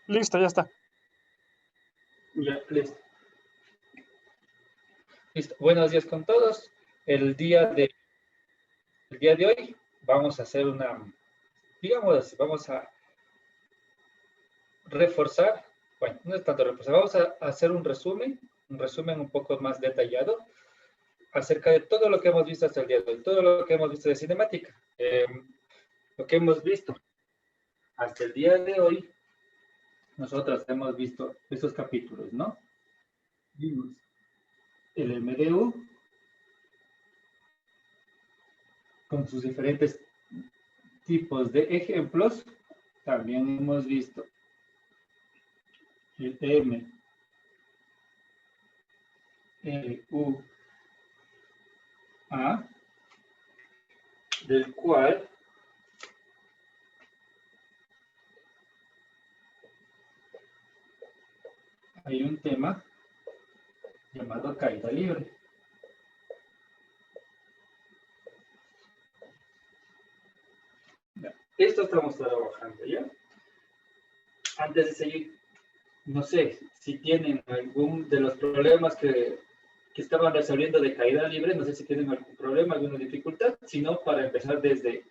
Listo, ya está. Ya, listo. Listo. Buenos días con todos. El día de hoy vamos a hacer digamos, vamos a reforzar, bueno, no es tanto reforzar, vamos a hacer un resumen un poco más detallado acerca de todo lo que hemos visto hasta el día de hoy, todo lo que hemos visto de cinemática. Lo que hemos visto hasta el día de hoy, nosotros hemos visto estos capítulos, ¿no? Vimos el MDU con sus diferentes tipos de ejemplos. También hemos visto el MLUA, del cual hay un tema llamado caída libre. Esto estamos trabajando, ¿ya? Antes de seguir, no sé si tienen algún de los problemas que estaban resolviendo de caída libre, no sé si tienen algún problema, alguna dificultad, sino para empezar desde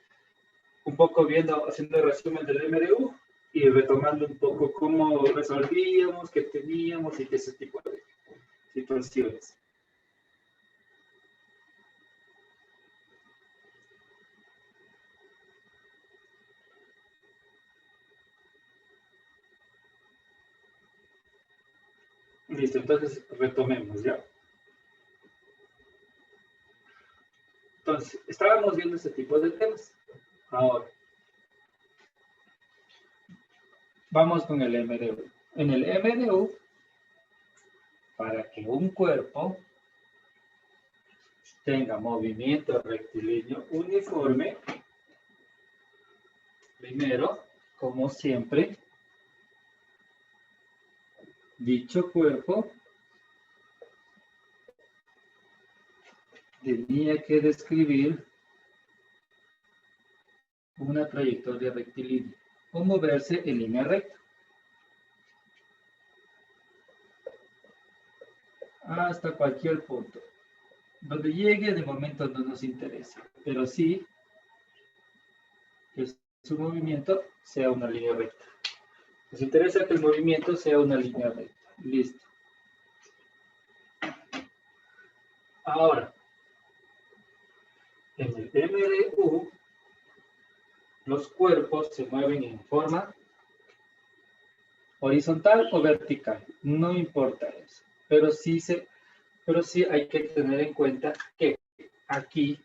un poco haciendo el resumen del MDU y retomando un poco cómo resolvíamos, qué teníamos y ese tipo de situaciones. Listo, entonces retomemos, ¿ya? Entonces, estábamos viendo ese tipo de temas. Ahora, vamos con el MDU. En el MDU, para que un cuerpo tenga movimiento rectilíneo uniforme, primero, como siempre, dicho cuerpo tenía que describir una trayectoria rectilínea o moverse en línea recta hasta cualquier punto. Donde llegue, de momento no nos interesa, pero sí que su movimiento sea una línea recta. Nos interesa que el movimiento sea una línea recta. Listo. Ahora, en el MDU, los cuerpos se mueven en forma horizontal o vertical. No importa eso. Pero sí hay que tener en cuenta que aquí,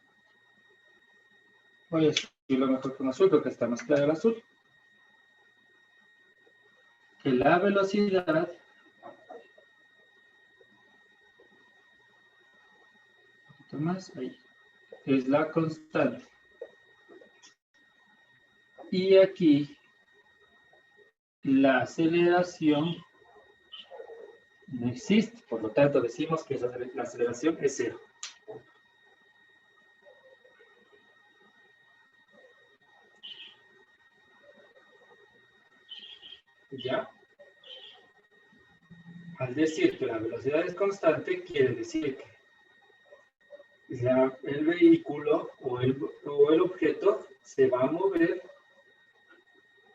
voy a escribirlo mejor con azul porque está más claro el azul, que la velocidad un poquito más ahí, es la constante. Y aquí la aceleración no existe, por lo tanto decimos que la aceleración es cero. ¿Ya? Al decir que la velocidad es constante, quiere decir que el vehículo o el objeto se va a mover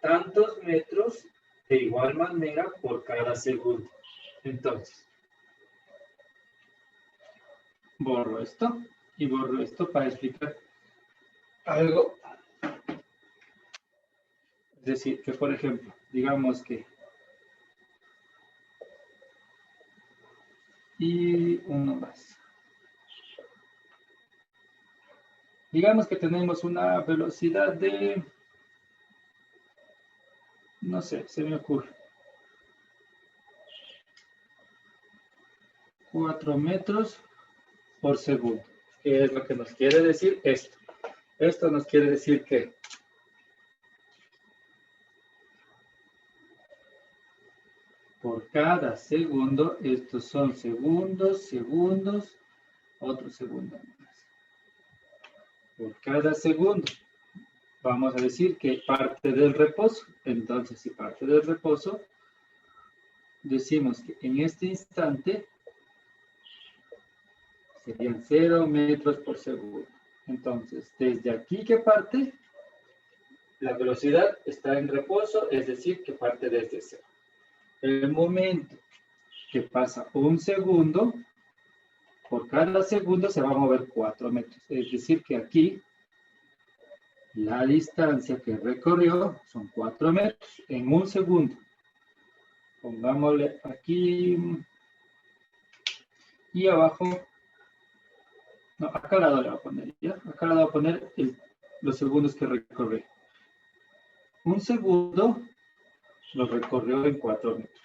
tantos metros de igual manera por cada segundo. Entonces, borro esto y borro esto para explicar algo. Es decir, que por ejemplo, digamos que y uno más. Digamos que tenemos una velocidad de, no sé, se me ocurre, 4 metros por segundo. ¿Qué es lo que nos quiere decir esto? Esto nos quiere decir que por cada segundo, estos son segundos, otro segundo más. Por cada segundo, vamos a decir que parte del reposo. Entonces, si parte del reposo, decimos que en este instante serían 0 metros por segundo. Entonces, desde aquí que parte, la velocidad está en reposo, es decir, que parte desde 0. El momento que pasa un segundo, por cada segundo se va a mover 4 metros. Es decir, que aquí la distancia que recorrió son 4 metros en un segundo. Pongámosle aquí y abajo. No, acá al lado le voy a poner, ¿ya? Acá le voy a poner los segundos que recorrió. Un segundo lo recorrió en 4 metros.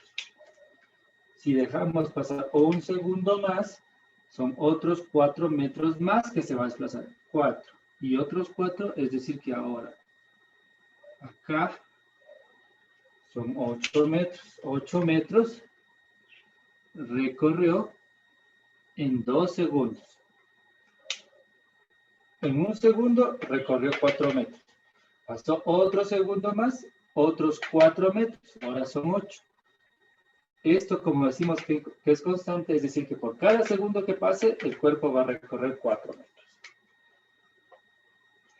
Si dejamos pasar un segundo más, son otros 4 metros más que se va a desplazar. 4 y otros 4, es decir que ahora acá son 8 metros. 8 metros recorrió en 2 segundos. En un segundo recorrió 4 metros. Pasó otro segundo más, otros 4 metros. Ahora son 8. Esto, como decimos que es constante, es decir, que por cada segundo que pase, el cuerpo va a recorrer 4 metros.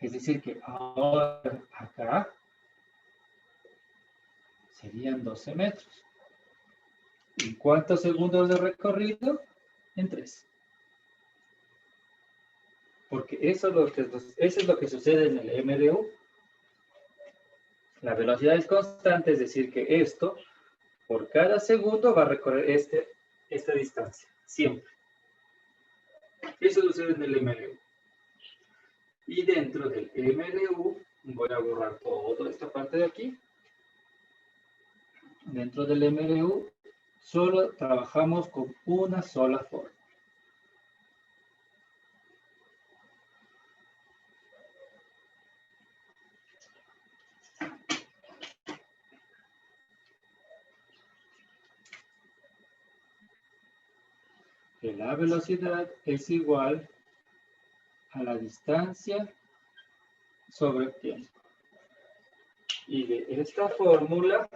Es decir, que ahora acá serían 12 metros. ¿En cuántos segundos de recorrido? En 3. Porque eso es lo que sucede en el MDU. La velocidad es constante, es decir, que esto, por cada segundo, va a recorrer esta distancia, siempre. Eso sucede en el MDU. Y dentro del MDU, voy a borrar toda esta parte de aquí. Dentro del MDU, solo trabajamos con una sola forma. Que la velocidad es igual a la distancia sobre el tiempo. Y de esta fórmula,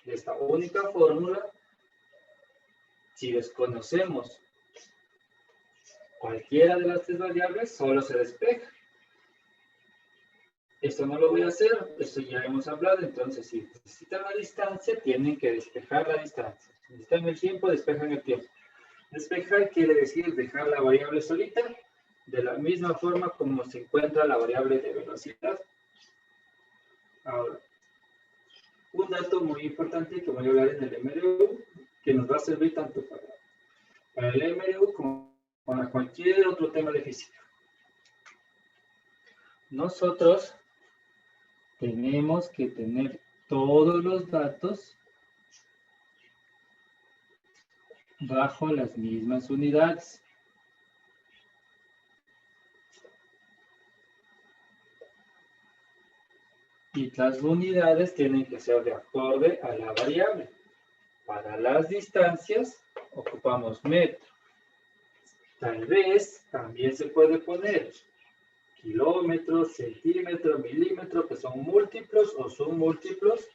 de esta única fórmula, si desconocemos cualquiera de las 3 variables, solo se despeja. Esto no lo voy a hacer, esto ya hemos hablado, entonces si necesitan la distancia, tienen que despejar la distancia. Si necesitan el tiempo, despejan el tiempo. Despejar quiere decir dejar la variable solita, de la misma forma como se encuentra la variable de velocidad. Ahora, un dato muy importante que voy a hablar en el MDU, que nos va a servir tanto para el MDU como para cualquier otro tema de física. Nosotros tenemos que tener todos los datos bajo las mismas unidades. Y las unidades tienen que ser de acorde a la variable. Para las distancias ocupamos metro. Tal vez también se puede poner kilómetros, centímetros, milímetros, que son múltiplos o submúltiplos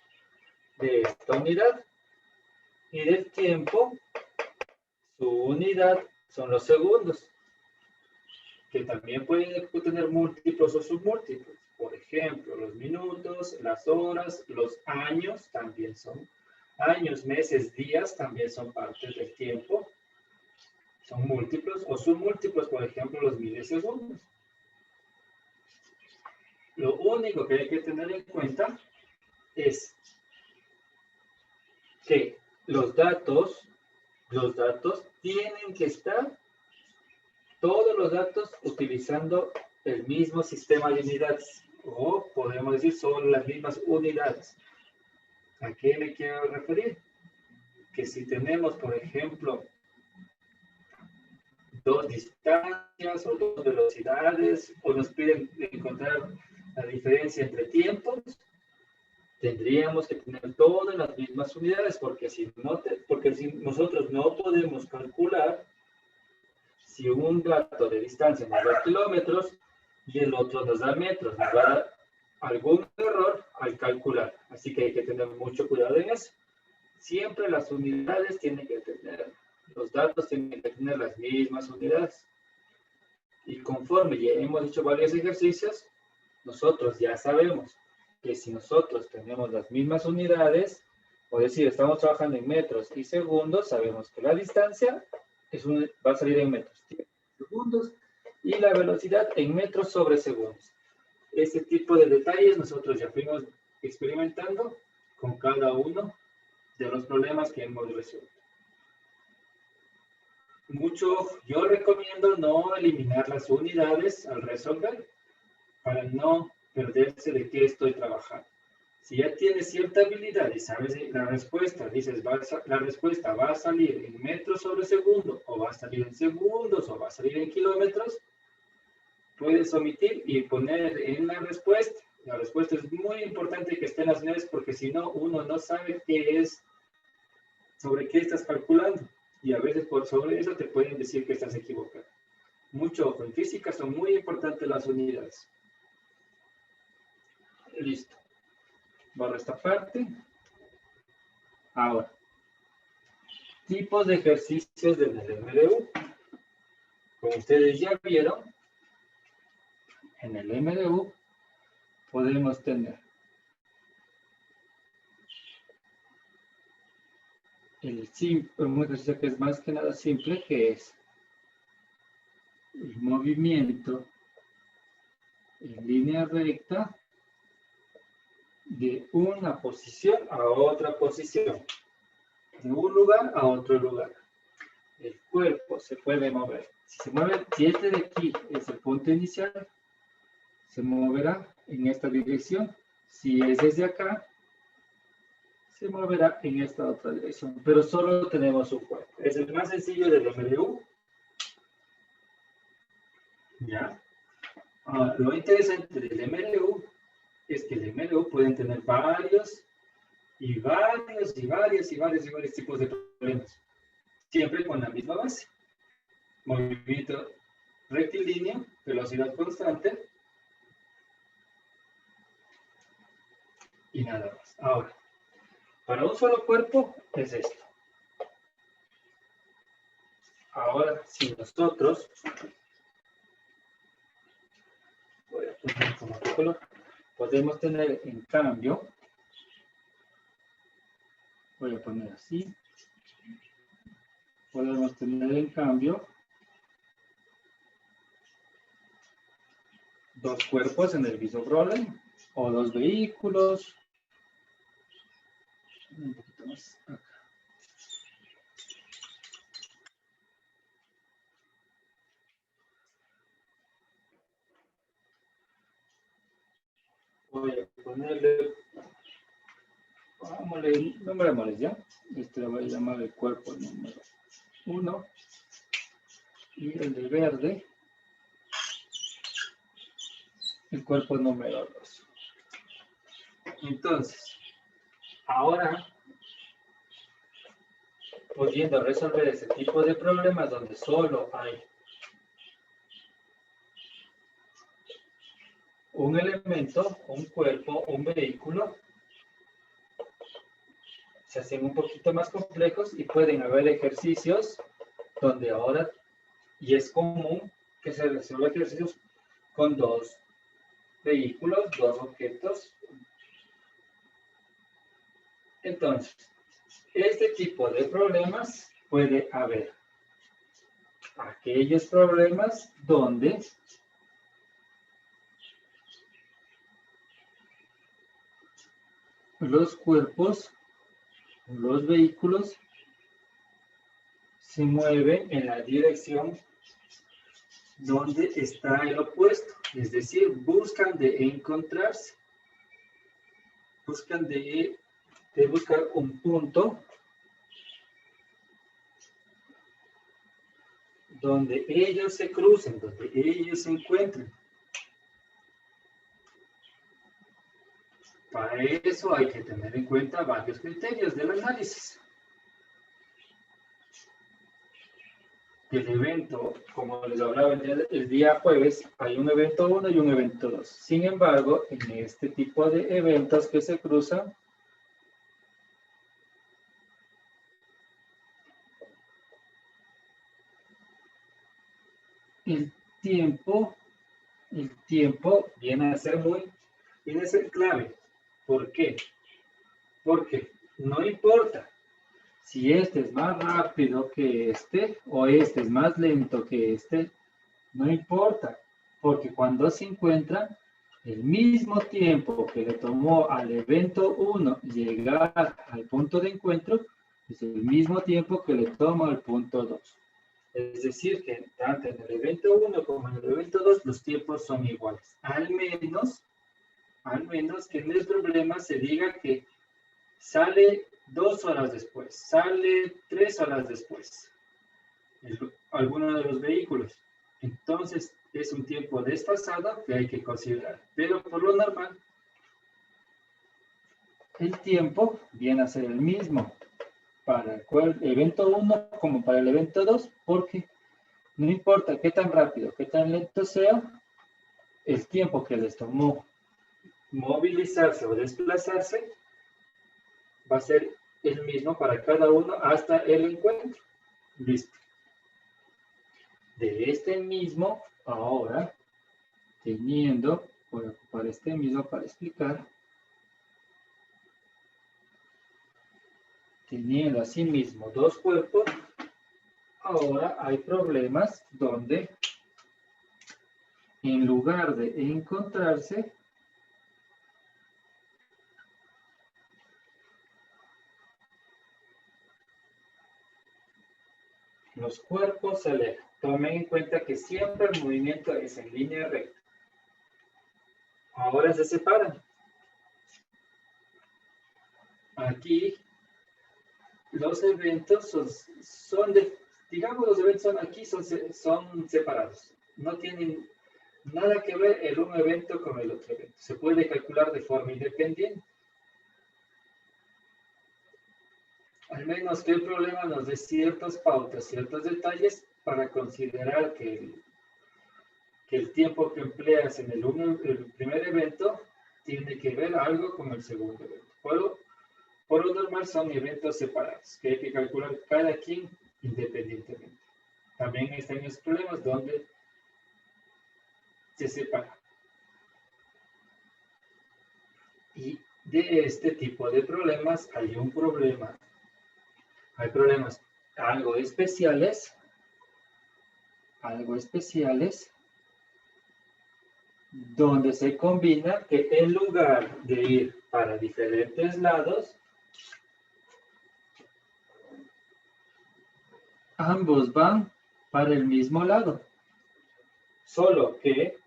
de esta unidad. Y del tiempo, su unidad son los segundos, que también pueden tener múltiplos o submúltiplos. Por ejemplo, los minutos, las horas, los años también son años, meses, días también son parte del tiempo. Son múltiplos o submúltiplos, por ejemplo, los milisegundos. Lo único que hay que tener en cuenta es que los datos tienen que estar, todos los datos utilizando el mismo sistema de unidades, o podemos decir son las mismas unidades. ¿A qué me quiero referir? Que si tenemos, por ejemplo, 2 distancias o 2 velocidades, o nos piden encontrar la diferencia entre tiempos, tendríamos que tener todas las mismas unidades, porque si nosotros no podemos calcular si un dato de distancia nos da kilómetros y el otro nos da metros, nos va a dar algún error al calcular. Así que hay que tener mucho cuidado en eso. siempre las unidades tienen que tener, los datos tienen que tener las mismas unidades. Y conforme ya hemos hecho varios ejercicios, nosotros ya sabemos que si nosotros tenemos las mismas unidades, o decir, estamos trabajando en metros y segundos, sabemos que la distancia va a salir en metros, segundos, y la velocidad en metros sobre segundos. Este tipo de detalles nosotros ya fuimos experimentando con cada uno de los problemas que hemos resuelto. Yo recomiendo no eliminar las unidades al resolver para no perderse de qué estoy trabajando. Si ya tienes cierta habilidad y sabes la respuesta, dices, la respuesta va a salir en metros sobre segundo, o va a salir en segundos, o va a salir en kilómetros, puedes omitir y poner en la respuesta. La respuesta es muy importante que esté en las unidades porque si no, uno no sabe qué es, sobre qué estás calculando. Y a veces sobre eso te pueden decir que estás equivocado. Mucho ojo, en física son muy importantes las unidades. Listo. Borro esta parte. Ahora, tipos de ejercicios del MDU. Como ustedes ya vieron, en el MDU podemos tener un ejercicio que es más que nada simple, que es el movimiento en línea recta de una posición a otra posición, de un lugar a otro lugar. El cuerpo se puede mover. Si este de aquí es el punto inicial, se moverá en esta dirección. Si es desde acá, se moverá en esta otra dirección. Pero solo tenemos un cuerpo. Es el más sencillo del MDU. ¿Ya? Lo interesante del MDU es que el MDU pueden tener varios tipos de problemas. Siempre con la misma base. Movimiento rectilíneo, velocidad constante. Y nada más. Ahora, para un solo cuerpo es esto. Ahora, si nosotros, voy a poner como otro color, podemos tener en cambio, voy a poner así, podemos tener en cambio dos cuerpos en el mismo problema, o dos vehículos, un poquito más acá. Voy a ponerle, nombrémosles ya. Este lo voy a llamar el cuerpo número 1 y el de verde, el cuerpo número 2. Entonces, ahora, pudiendo resolver ese tipo de problemas donde solo hay un elemento, un cuerpo, un vehículo, se hacen un poquito más complejos y pueden haber ejercicios donde ahora, y es común que se resuelvan ejercicios con dos vehículos, dos objetos. Entonces, este tipo de problemas puede haber aquellos problemas donde los cuerpos, los vehículos, se mueven en la dirección donde está el opuesto, es decir, buscan de encontrarse, buscan de buscar un punto donde ellos se crucen, donde ellos se encuentren. Para eso hay que tener en cuenta varios criterios del análisis. El evento, como les hablaba el día jueves, hay un evento 1 y un evento 2. Sin embargo, en este tipo de eventos que se cruzan, el tiempo viene a ser clave. ¿Por qué? Porque no importa si este es más rápido que este o este es más lento que este, no importa, porque cuando se encuentran, el mismo tiempo que le tomó al evento 1 llegar al punto de encuentro, es el mismo tiempo que le toma al punto 2. Es decir, que tanto en el evento 1 como en el evento 2 los tiempos son iguales. Al menos que en el problema se diga que sale 2 horas después, sale 3 horas después, alguno de los vehículos. Entonces, es un tiempo desfasado que hay que considerar. Pero por lo normal, el tiempo viene a ser el mismo para el evento 1 como para el evento 2, porque no importa qué tan rápido, qué tan lento sea, el tiempo que les tomó movilizarse o desplazarse va a ser el mismo para cada uno hasta el encuentro. Listo. De este mismo, ahora, voy a ocupar este mismo para explicar, teniendo asimismo dos cuerpos, ahora hay problemas donde en lugar de encontrarse, los cuerpos se alejan. Tomen en cuenta que siempre el movimiento es en línea recta. Ahora se separan. Aquí los eventos digamos, los eventos son separados. No tienen nada que ver el un evento con el otro evento. Se puede calcular de forma independiente. Al menos que el problema nos dé ciertas pautas, ciertos detalles para considerar que el tiempo que empleas en el primer evento tiene que ver algo con el segundo evento. Por lo normal son eventos separados, que hay que calcular cada quien independientemente. También están los problemas donde se separa. Y de este tipo de problemas hay un problema. Hay problemas algo especiales, donde se combina que en lugar de ir para diferentes lados, ambos van para el mismo lado. Solo que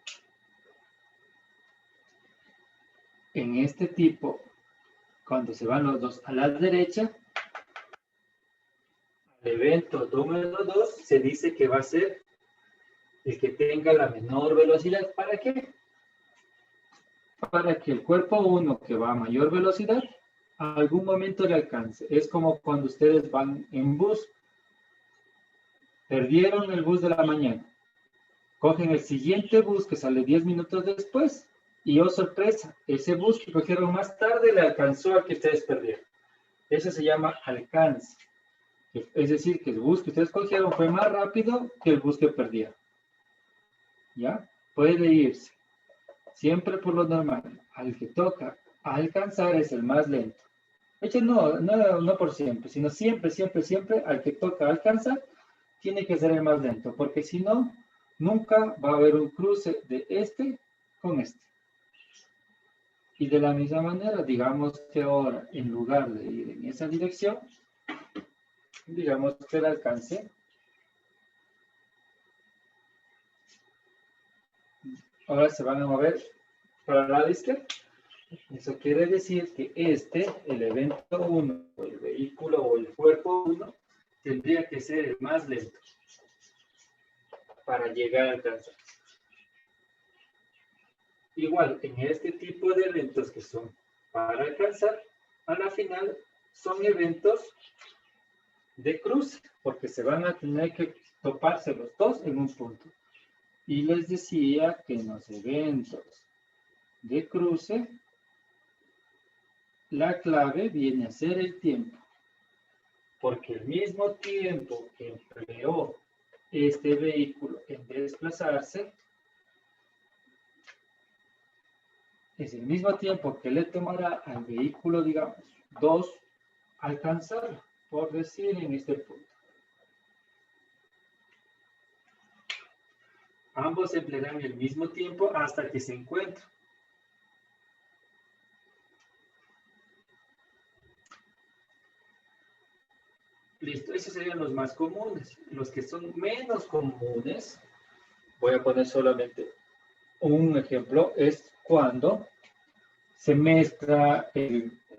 en este tipo, cuando se van los dos a la derecha, el evento número 2 se dice que va a ser el que tenga la menor velocidad. ¿Para qué? Para que el cuerpo 1 que va a mayor velocidad, a algún momento le alcance. Es como cuando ustedes van en bus. Perdieron el bus de la mañana. Cogen el siguiente bus que sale 10 minutos después y, oh sorpresa, ese bus que cogieron más tarde le alcanzó al que ustedes perdieron. Eso se llama alcance. Es decir, que el bus que ustedes cogieron fue más rápido que el bus que perdieron. ¿Ya? Puede irse. Siempre por lo normal. Al que toca alcanzar es el más lento. De hecho, no por siempre, sino siempre, al que toca alcanzar, tiene que ser el más lento, porque si no, nunca va a haber un cruce de este con este. Y de la misma manera, digamos que ahora, en lugar de ir en esa dirección, digamos que el alcance, ahora se van a mover para el lado izquierdo. Eso quiere decir que el evento 1, o el vehículo o el cuerpo 1, tendría que ser el más lento para llegar a alcanzar. Igual, en este tipo de eventos que son para alcanzar, a la final son eventos de cruce, porque se van a tener que toparse los dos en un punto. Y les decía que en los eventos de cruce, la clave viene a ser el tiempo, porque el mismo tiempo que empleó este vehículo en desplazarse es el mismo tiempo que le tomará al vehículo, digamos, 2 alcanzarlo, por decir en este punto. Ambos emplearán el mismo tiempo hasta que se encuentren. Listo, esos serían los más comunes. Los que son menos comunes, voy a poner solamente un ejemplo, es cuando se mezcla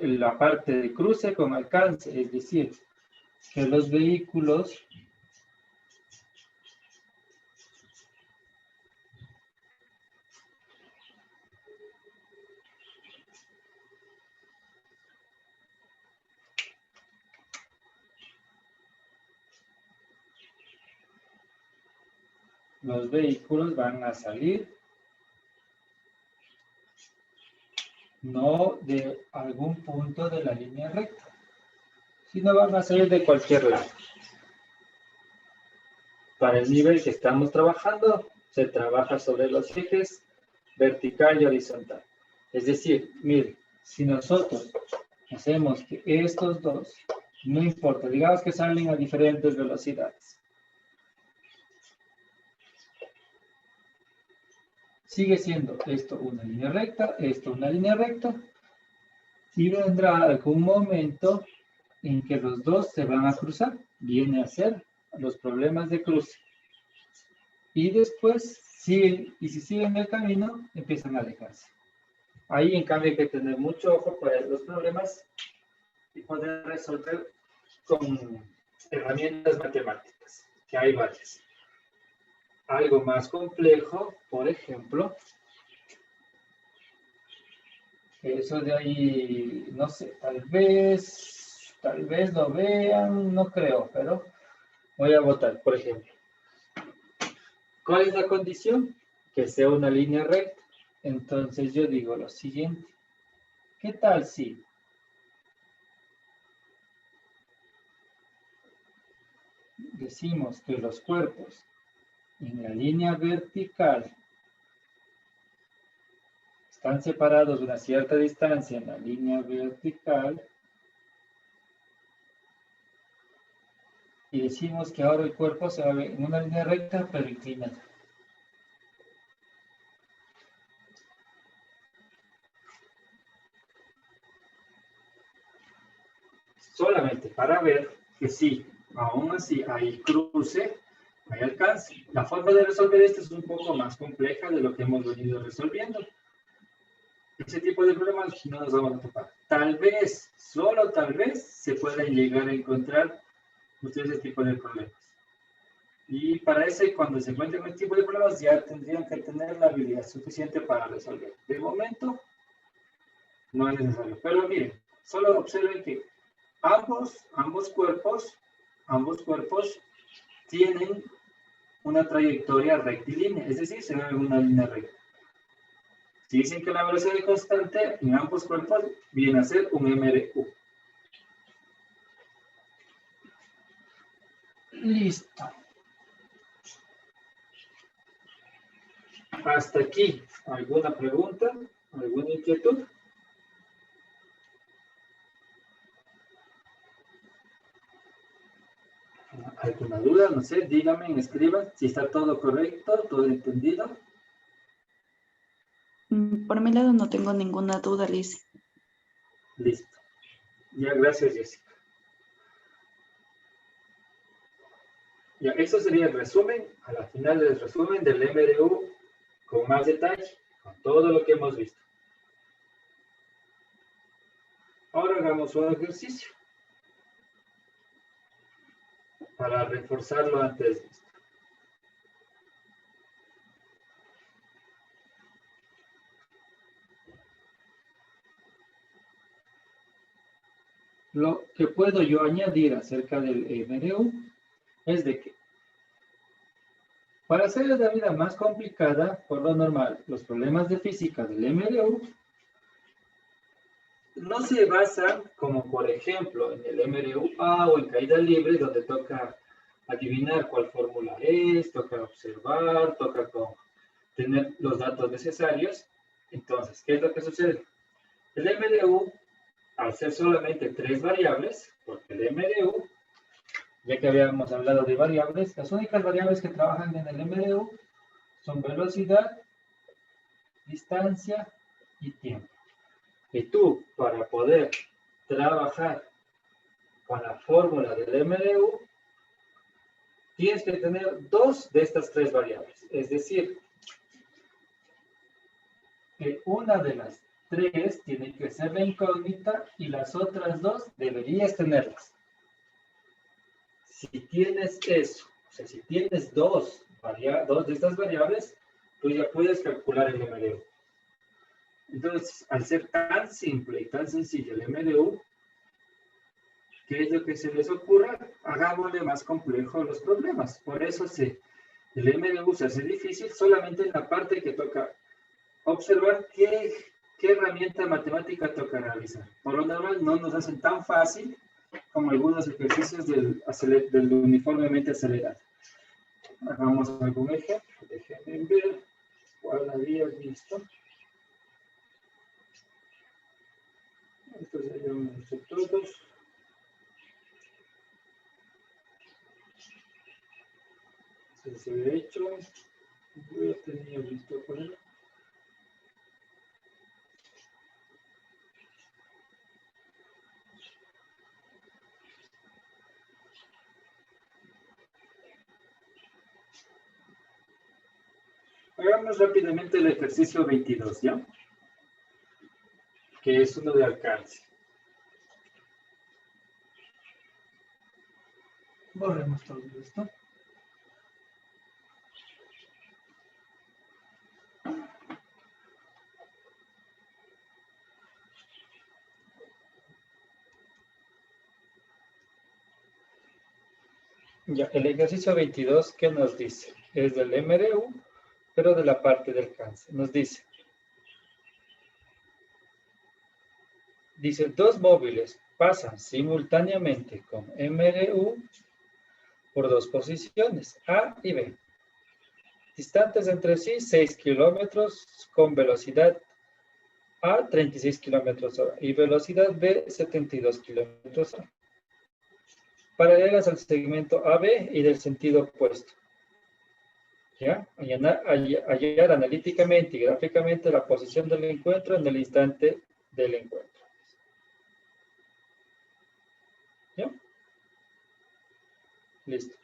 la parte de cruce con alcance, es decir, que los vehículos van a salir no de algún punto de la línea recta, sino van a salir de cualquier lado. Para el nivel que estamos trabajando, se trabaja sobre los ejes vertical y horizontal. Es decir, mire, si nosotros hacemos que estos dos, no importa, digamos que salen a diferentes velocidades, sigue siendo esto una línea recta, esto una línea recta, y vendrá algún momento en que los dos se van a cruzar, viene a ser los problemas de cruce. Y después siguen, y si siguen el camino, empiezan a alejarse. Ahí, en cambio, hay que tener mucho ojo para los problemas y poder resolver con herramientas matemáticas, que hay varias. Algo más complejo, por ejemplo, eso de ahí, no sé, tal vez lo vean, no creo, pero voy a votar, por ejemplo. ¿Cuál es la condición? Que sea una línea recta. Entonces yo digo lo siguiente. ¿Qué tal si decimos que los cuerpos en la línea vertical están separados de una cierta distancia en la línea vertical y decimos que ahora el cuerpo se va a ver en una línea recta pero inclinada? Solamente para ver que sí, aún así hay cruce, hay alcance. La forma de resolver esto es un poco más compleja de lo que hemos venido resolviendo. Ese tipo de problemas no nos vamos a topar. Tal vez, solo tal vez, se puedan llegar a encontrar ustedes ese tipo de problemas. Y para eso, cuando se encuentren este tipo de problemas, ya tendrían que tener la habilidad suficiente para resolver. De momento, no es necesario. Pero miren, solo observen que ambos cuerpos tienen una trayectoria rectilínea, es decir, se ven en una línea recta. Si dicen que la velocidad es constante, en ambos cuerpos viene a ser un MRU. Listo. Hasta aquí, ¿alguna pregunta? ¿Alguna inquietud? ¿Alguna duda? No sé, díganme, escriban si está todo correcto, todo entendido. Por mi lado no tengo ninguna duda, Liz. Listo. Ya, gracias, Jessica. Ya, eso sería el resumen, a la final del resumen del MRU con más detalle, con todo lo que hemos visto. Ahora hagamos un ejercicio para reforzar lo antes visto. Lo que puedo yo añadir acerca del MRU es de que para hacer la vida más complicada, por lo normal, los problemas de física del MRU no se basan, como por ejemplo en el MRU-A o en caída libre, donde toca adivinar cuál fórmula es, toca observar, toca tener los datos necesarios. Entonces, ¿qué es lo que sucede? El MDU, al ser solamente 3 variables, porque el MDU, ya que habíamos hablado de variables, las únicas variables que trabajan en el MDU son velocidad, distancia y tiempo. Y tú, para poder trabajar con la fórmula del MDU, tienes que tener 2 de estas 3 variables. Es decir, que una de las 3 tiene que ser la incógnita y las otras 2 deberías tenerlas. Si tienes eso, o sea, si tienes 2 de estas variables, tú ya puedes calcular el MDU. Entonces, al ser tan simple y tan sencillo el MDU, ¿qué es lo que se les ocurra? Hagámosle más complejo los problemas. Por eso el MDU se hace difícil solamente en la parte que toca observar qué herramienta matemática toca realizar. Por lo normal no nos hacen tan fácil como algunos ejercicios del uniformemente acelerado. Hagamos algún ejemplo. Déjenme ver cuál había visto. Estos ya hemos visto todos. Se había hecho. Yo ya tenía visto por él. Hagamos rápidamente el ejercicio 22, ¿ya? Que es uno de alcance. Borremos todo esto. Ya, el ejercicio 22, ¿qué nos dice? Es del MDU, pero de la parte del alcance. Nos dice, dos móviles pasan simultáneamente con MDU por 2 posiciones, A y B. Distantes entre sí, 6 kilómetros, con velocidad A, 36 kilómetros hora, y velocidad B, 72 kilómetros hora. Paralelas al segmento AB y del sentido opuesto. ¿Ya? Hallar analíticamente y gráficamente la posición del encuentro en el instante del encuentro. ¿Ya? Listo.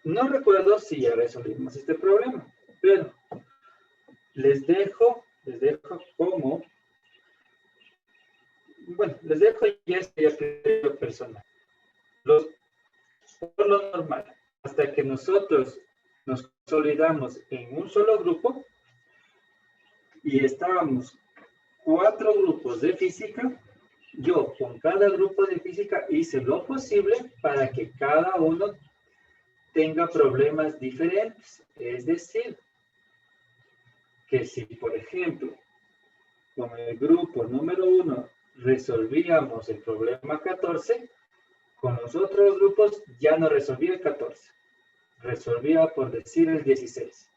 No recuerdo si ya resolvimos este problema, pero les dejo como, bueno, les dejo ya este personal. Por lo normal, hasta que nosotros nos consolidamos en un solo grupo y estábamos 4 grupos de física, yo con cada grupo de física hice lo posible para que cada uno tenga problemas diferentes. Es decir, que si, por ejemplo, con el grupo número 1 resolvíamos el problema 14, con los otros grupos ya no resolvía el 14. Resolvía, por decir, el 16.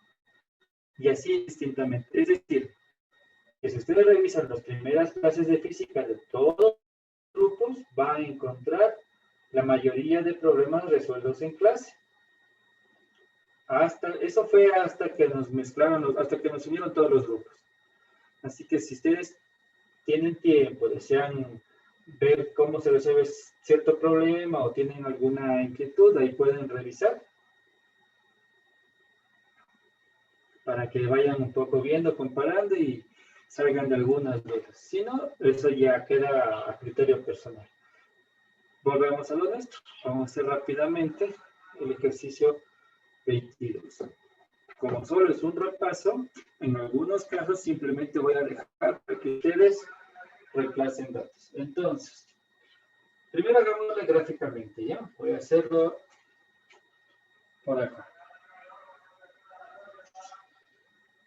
Y así distintamente. Es decir, que si ustedes revisan las primeras clases de física de todos los grupos, van a encontrar la mayoría de problemas resueltos en clase. Eso fue hasta que nos mezclaron, hasta que nos unieron todos los grupos. Así que si ustedes tienen tiempo, desean ver cómo se resuelve cierto problema o tienen alguna inquietud, ahí pueden revisar para que vayan un poco viendo, comparando y salgan de algunas dudas. Si no, eso ya queda a criterio personal. Volvemos a lo nuestro. Vamos a hacer rápidamente el ejercicio 22. Como solo es un repaso, en algunos casos simplemente voy a dejar para que ustedes reemplacen datos. Entonces, primero hagámoslo gráficamente, ¿ya? Voy a hacerlo por acá.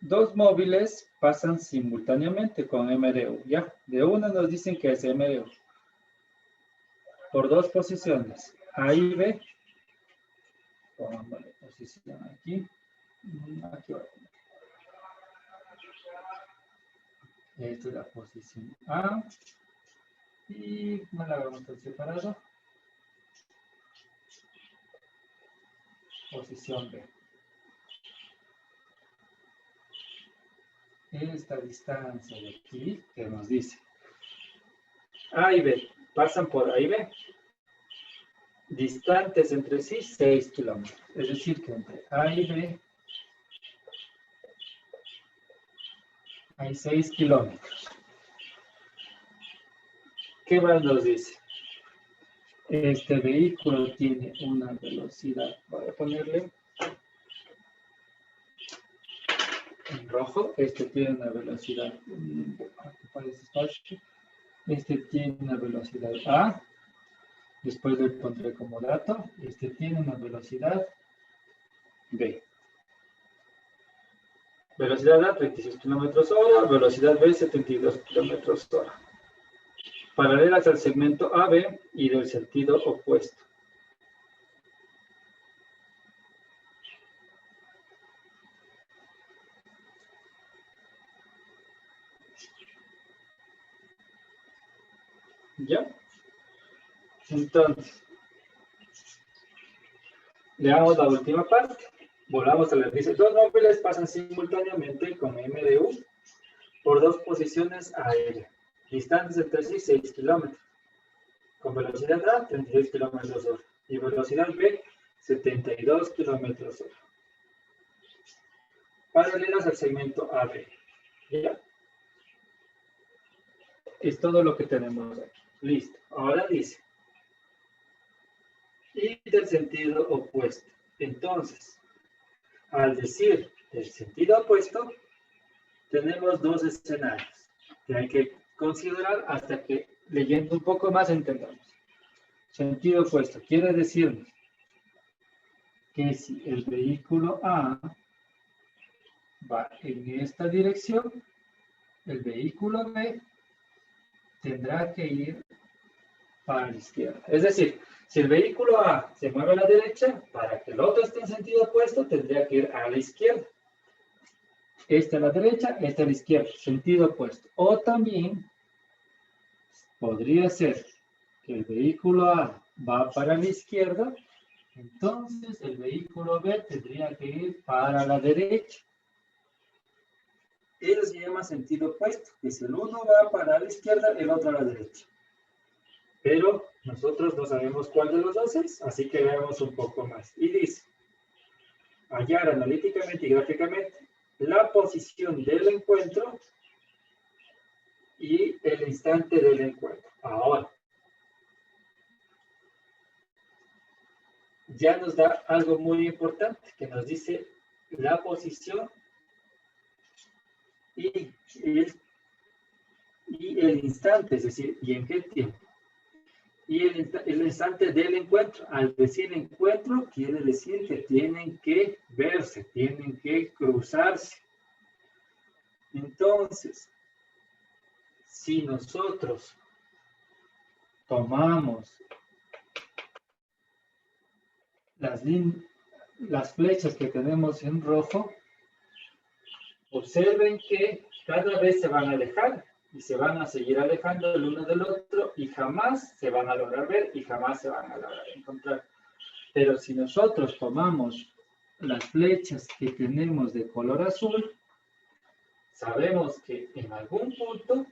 2 móviles pasan simultáneamente con MDU, ¿ya? De una nos dicen que es MDU. Por 2 posiciones, A y B. Pongámosle posición aquí. Aquí va. Esta es la posición A. Y no la hagamos por separado. Posición B. Esta distancia de aquí que nos dice A y B pasan por A y B. Distantes entre sí 6 kilómetros. Es decir, que entre A y B hay 6 kilómetros. ¿Qué más nos dice? Este vehículo tiene una velocidad. Voy a ponerle en rojo. Este tiene una velocidad. Aquí parece espacio. Este tiene una velocidad A. Después le pondré como dato. Este tiene una velocidad B. Velocidad A, 36 kilómetros hora. Velocidad B, 72 kilómetros hora. Paralelas al segmento AB y del sentido opuesto. ¿Ya? Entonces, leamos la última parte. Volvamos a la dice, dos móviles pasan simultáneamente con M de U por dos posiciones aéreas, distantes entre sí 6 kilómetros, con velocidad A, 36 kilómetros hora, y velocidad B, 72 kilómetros hora. Paralelas al segmento AB. ¿Ya? Es todo lo que tenemos aquí. Listo. Ahora dice, y del sentido opuesto. Entonces, al decir el sentido opuesto, tenemos dos escenarios que hay que considerar hasta que leyendo un poco más entendamos. Sentido opuesto quiere decir que si el vehículo A va en esta dirección, el vehículo B tendrá que ir para la izquierda. Es decir, si el vehículo A se mueve a la derecha, para que el otro esté en sentido opuesto, tendría que ir a la izquierda. Esta a la derecha, esta a la izquierda, sentido opuesto. O también podría ser que el vehículo A va para la izquierda, entonces el vehículo B tendría que ir para la derecha. Eso se llama sentido opuesto, que si el uno va para la izquierda, el otro a la derecha. Pero nosotros no sabemos cuál de los dos es, así que veamos un poco más. Y dice, hallar analíticamente y gráficamente la posición del encuentro y el instante del encuentro. Ahora, ya nos da algo muy importante, que nos dice la posición y el instante, es decir, y en qué tiempo. Y el instante del encuentro. Al decir encuentro, quiere decir que tienen que verse, tienen que cruzarse. Entonces, si nosotros tomamos las flechas que tenemos en rojo, observen que cada vez se van a alejar y se van a seguir alejando el uno del otro y jamás se van a lograr ver y jamás se van a lograr encontrar. Pero si nosotros tomamos las flechas que tenemos de color azul, sabemos que en algún punto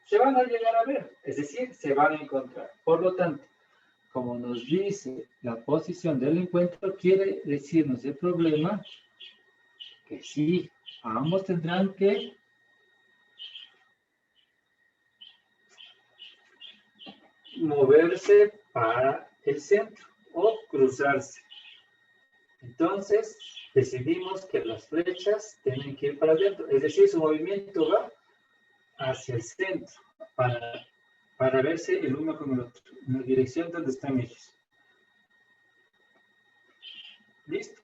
se van a llegar a ver, es decir, se van a encontrar. Por lo tanto, como nos dice la posición del encuentro, quiere decirnos el problema que sí, ambos tendrán que moverse para el centro o cruzarse. Entonces, decidimos que las flechas tienen que ir para adentro, es decir, su movimiento va hacia el centro para verse el uno con el otro, en la dirección donde están ellos. ¿Listo?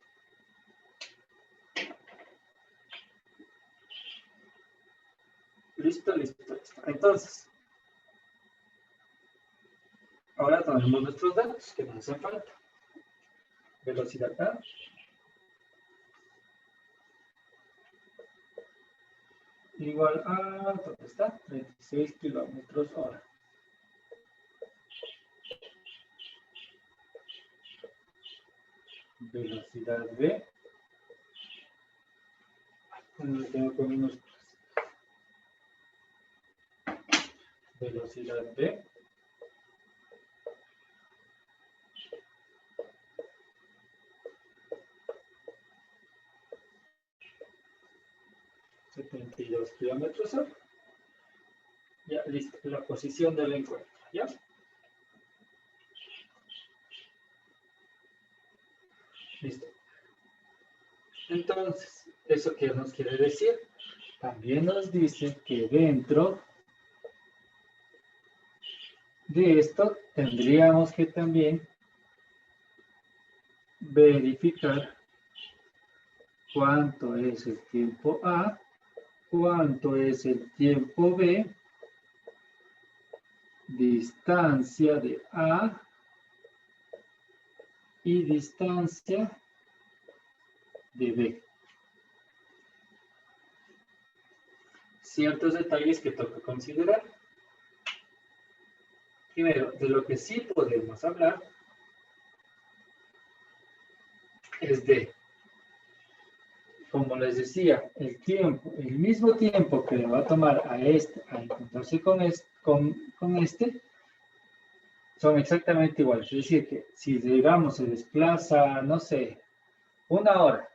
Listo, listo, listo. Entonces, ahora tenemos nuestros datos que nos hacen falta. velocidad A. Igual a, ¿dónde está? 36 kilómetros hora. Velocidad B. Lo tengo con minúsculas. Velocidad B. $72 kilómetros hora. Ya, listo. La posición del encuentro. ¿Ya? Listo. Entonces, ¿eso qué nos quiere decir? También nos dice que dentro de esto tendríamos que también verificar cuánto es el tiempo A, cuánto es el tiempo B, distancia de A y distancia de B. Ciertos detalles que toca considerar. Primero, de lo que sí podemos hablar es de, como les decía, el tiempo, el mismo tiempo que le va a tomar a este a encontrarse con este, son exactamente iguales. Es decir, que si digamos se desplaza, no sé, 1 hora,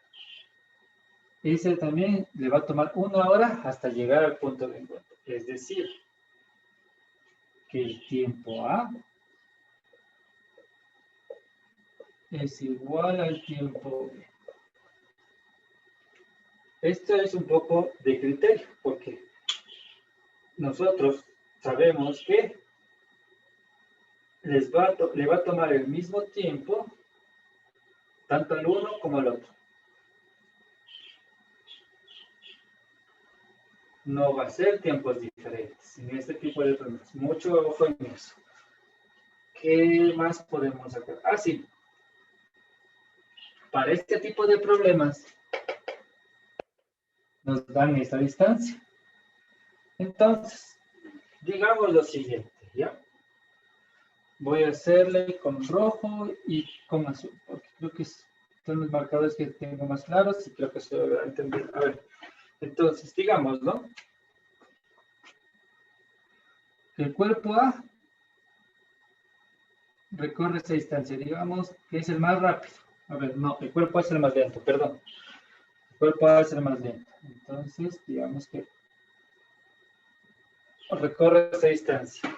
ese también le va a tomar 1 hora hasta llegar al punto de encuentro. Es decir, que el tiempo A es igual al tiempo B. Esto es un poco de criterio, porque nosotros sabemos que le va a tomar el mismo tiempo tanto al uno como al otro. No va a ser tiempos diferentes en este tipo de problemas. Mucho ojo en eso. ¿Qué más podemos hacer? Ah, sí. Para este tipo de problemas nos dan esta distancia. Entonces, digamos lo siguiente, ¿ya? Voy a hacerle con rojo y con azul, porque creo que son los marcadores que tengo más claros y creo que se va a entender. A ver, entonces, digamos, ¿no? Que el cuerpo A recorre esta distancia, digamos que es el más rápido. A ver, no, el cuerpo A es el más lento, perdón. El cuerpo A es el más lento. Entonces, digamos que recorre esa distancia.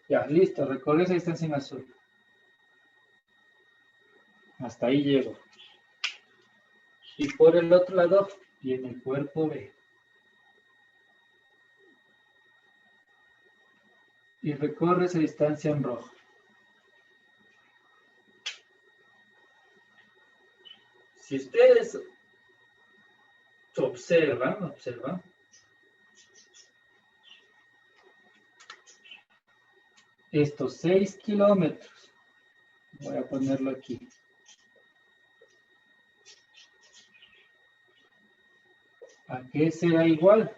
Ya, listo, recorre esa distancia en azul. Hasta ahí llego. Y por el otro lado viene el cuerpo B. Y recorre esa distancia en rojo. Si ustedes observan, estos 6 kilómetros, voy a ponerlo aquí. ¿A qué será igual?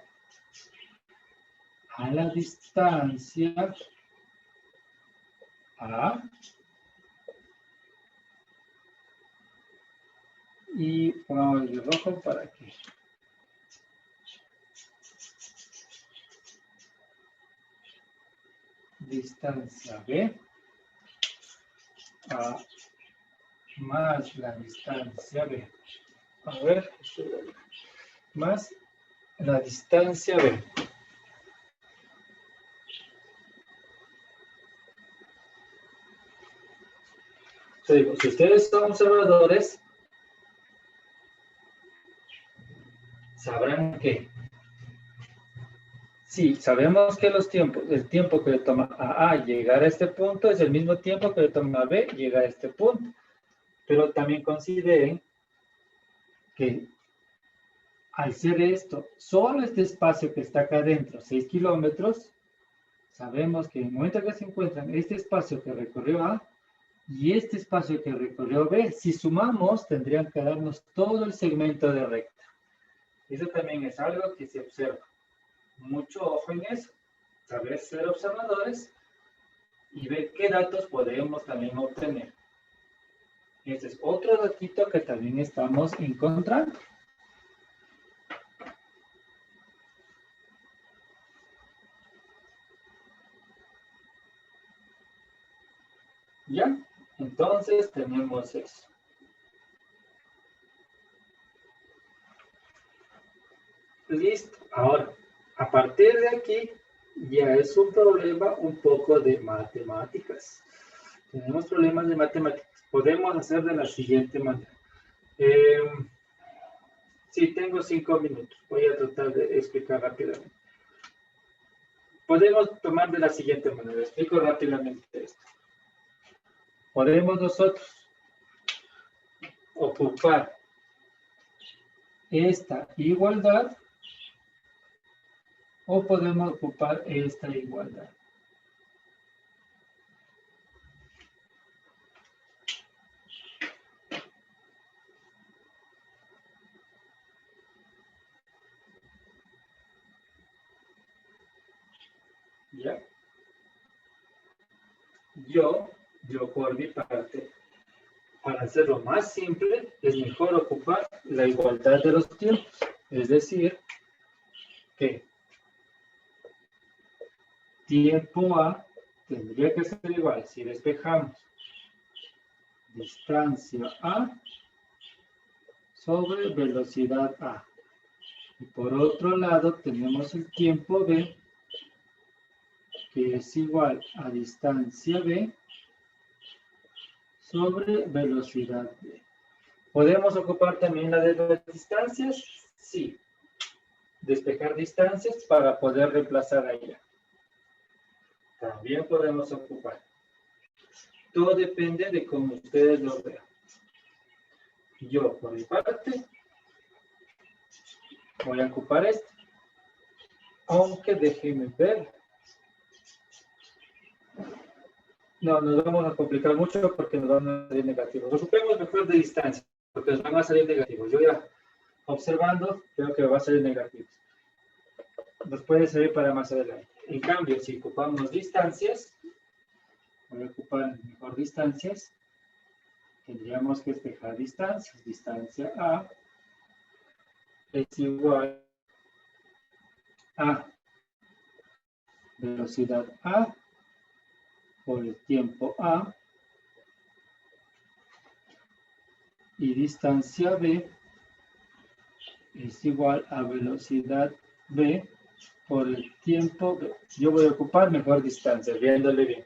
A la distancia A y pongamos el rojo para que distancia B A más la distancia B. A ver, más la distancia B. Yo digo, si ustedes son observadores, sabrán que sí, sabemos que el tiempo que le toma a A llegar a este punto es el mismo tiempo que le toma a B llegar a este punto. Pero también consideren que al ser esto, solo este espacio que está acá adentro, 6 kilómetros, sabemos que en el momento que se encuentran este espacio que recorrió A, Y este espacio que recorrió B, si sumamos, tendrían que darnos todo el segmento de recta. Eso también es algo que se observa. Mucho ojo en eso. Saber ser observadores y ver qué datos podemos también obtener. Este es otro datito que también estamos encontrando. ¿Ya? Entonces tenemos eso. Listo. Ahora, a partir de aquí, ya es un problema un poco de matemáticas. Tenemos problemas de matemáticas. Podemos hacer de la siguiente manera. Sí, tengo 5 minutos. Voy a tratar de explicar rápidamente. Podemos tomar de la siguiente manera. Explico rápidamente esto. Podemos nosotros ocupar esta igualdad o podemos ocupar esta igualdad. ¿Ya? Yo por mi parte, para hacerlo más simple, es mejor ocupar la igualdad de los tiempos. Es decir, que tiempo A tendría que ser igual si despejamos distancia A sobre velocidad A. Y por otro lado tenemos el tiempo B, que es igual a distancia B sobre velocidad B. ¿Podemos ocupar también la de las distancias? Sí. Despejar distancias para poder reemplazar allá. También podemos ocupar. Todo depende de cómo ustedes lo vean. Yo, por mi parte, voy a ocupar este. Aunque déjenme ver. No, nos vamos a complicar mucho porque nos van a salir negativos. Ocupemos mejor de distancia, porque nos van a salir negativos. Yo ya observando, creo que va a salir negativo. Nos puede servir para más adelante. En cambio, si ocupamos distancias, voy a ocupar mejor distancias, tendríamos que despejar distancias. Distancia A es igual a velocidad A por el tiempo A y distancia B es igual a velocidad B por el tiempo B. Yo voy a ocupar mejor distancia, viéndole bien.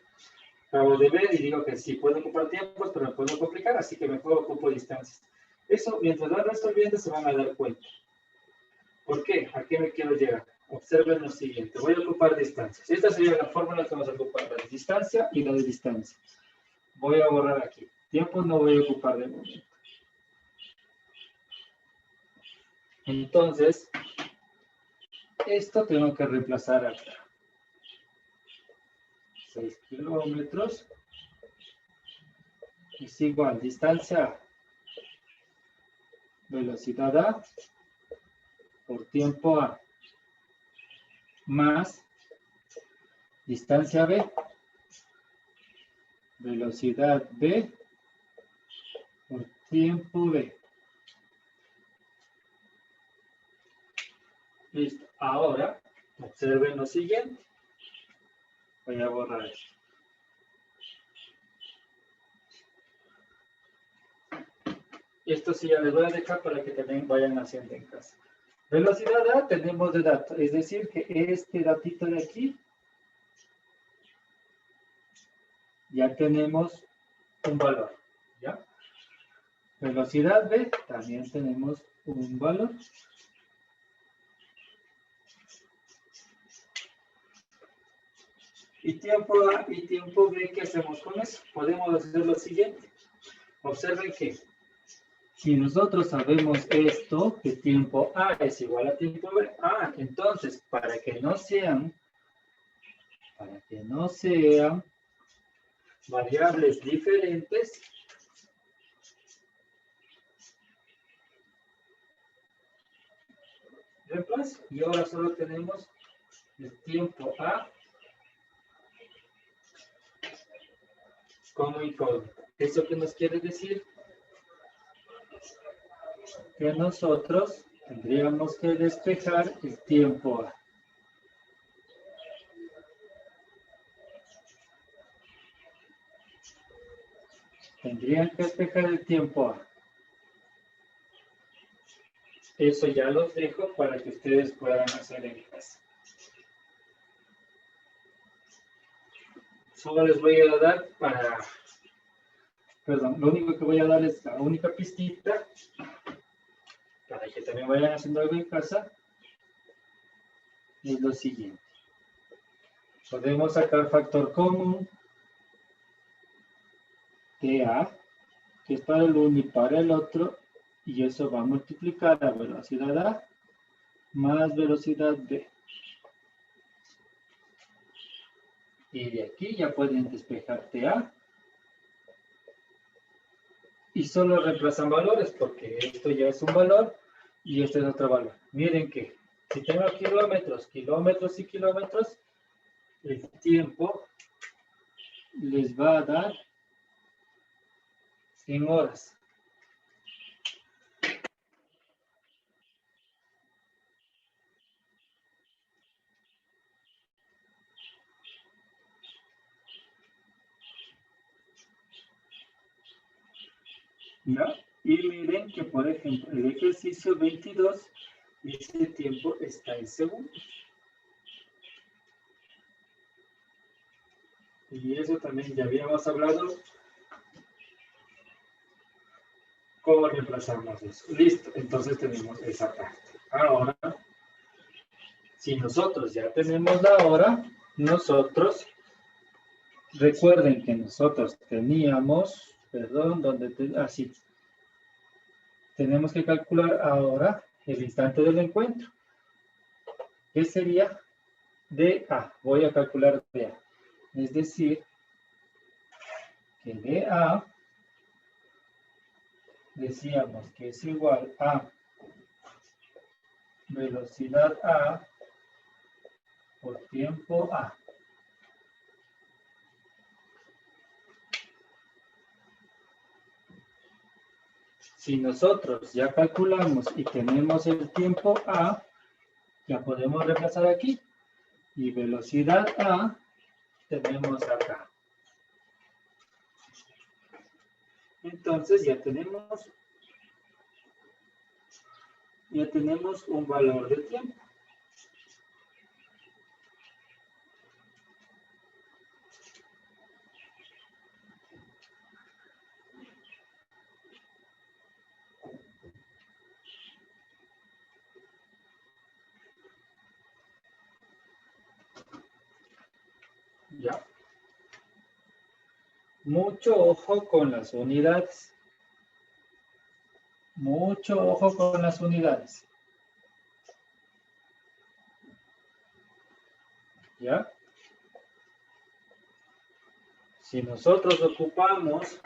Acabo de ver y digo que sí puedo ocupar tiempos, pero me puedo complicar, así que mejor ocupo distancias. Eso, mientras lo resolviendo, se van a dar cuenta. ¿Por qué? ¿A qué me quiero llegar? Observen lo siguiente. Voy a ocupar distancias. Esta sería la fórmula que vamos a ocupar, la de distancia y la de distancia. Voy a borrar aquí. Tiempo no voy a ocupar de momento. Entonces, esto tengo que reemplazar acá. 6 kilómetros es igual distancia A, velocidad A por tiempo A, más distancia B, velocidad B por tiempo B. Listo. Ahora, observen lo siguiente. Voy a borrar esto. Esto sí ya les voy a dejar para que también vayan haciendo en casa. Velocidad A tenemos de dato, es decir, que este datito de aquí ya tenemos un valor, ¿ya? Velocidad B también tenemos un valor. Y tiempo A y tiempo B, ¿qué hacemos con eso? Podemos hacer lo siguiente. Observen que si nosotros sabemos esto, que tiempo A es igual a tiempo B, entonces variables diferentes reemplazo. Y ahora solo tenemos el tiempo A como incógnita. ¿Eso qué nos quiere decir? Que nosotros tendríamos que despejar el tiempo A. Tendrían que despejar el tiempo A. Eso ya los dejo para que ustedes puedan hacer en casa. Solo les voy a dar lo único que voy a dar es la única pistita para que también vayan haciendo algo en casa. Es lo siguiente. Podemos sacar factor común de A, que es para el uno y para el otro, y eso va a multiplicar a velocidad A más velocidad B. Y de aquí ya pueden despejarte A. Y solo reemplazan valores, porque esto ya es un valor y este es otro valor. Miren que si tengo kilómetros, kilómetros y kilómetros, el tiempo les va a dar en horas. ¿No? Y miren que, por ejemplo, el ejercicio 22, ese tiempo está en segundos. Y eso también ya habíamos hablado. ¿Cómo reemplazamos eso? Listo, entonces tenemos esa parte. Ahora, si nosotros ya tenemos la hora, recuerden que nosotros teníamos, así. Tenemos que calcular ahora el instante del encuentro. ¿Qué sería? DA. Voy a calcular DA. Es decir, que DA decíamos que es igual a velocidad A por tiempo A. Si nosotros ya calculamos y tenemos el tiempo A, ya podemos reemplazar aquí. Y velocidad A tenemos acá. Entonces ya tenemos un valor de tiempo. Ya. Mucho ojo con las unidades. Mucho ojo con las unidades. ¿Ya? Si nosotros ocupamos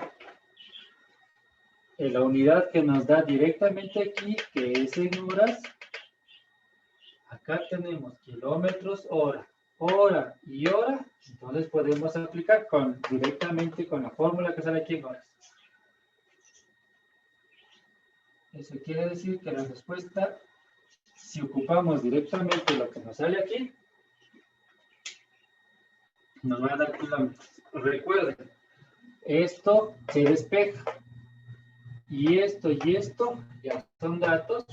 la unidad que nos da directamente aquí, que es en horas, acá tenemos kilómetros hora, hora y hora, entonces podemos aplicar directamente con la fórmula que sale aquí en horas. Eso quiere decir que la respuesta, si ocupamos directamente lo que nos sale aquí, nos va a dar kilómetros. Recuerden, esto se despeja. Y esto ya son datos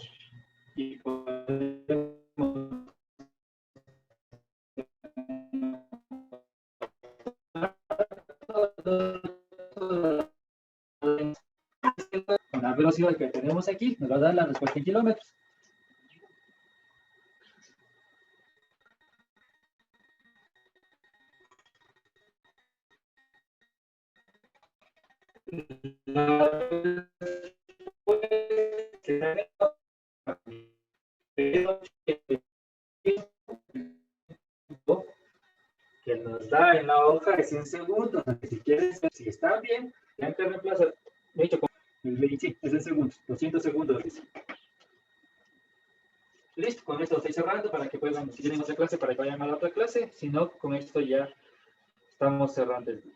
y podemos con la velocidad que tenemos aquí, nos va a dar la respuesta en kilómetros. Que nos está en la hoja es en segundos. Si quieres, si está bien, ya que reemplazar. De hecho, sí, es en segundos, 200 segundos. Dice. Listo, con esto estoy cerrando para que puedan, si tienen otra clase, para que vayan a la otra clase. Si no, con esto ya estamos cerrando el día.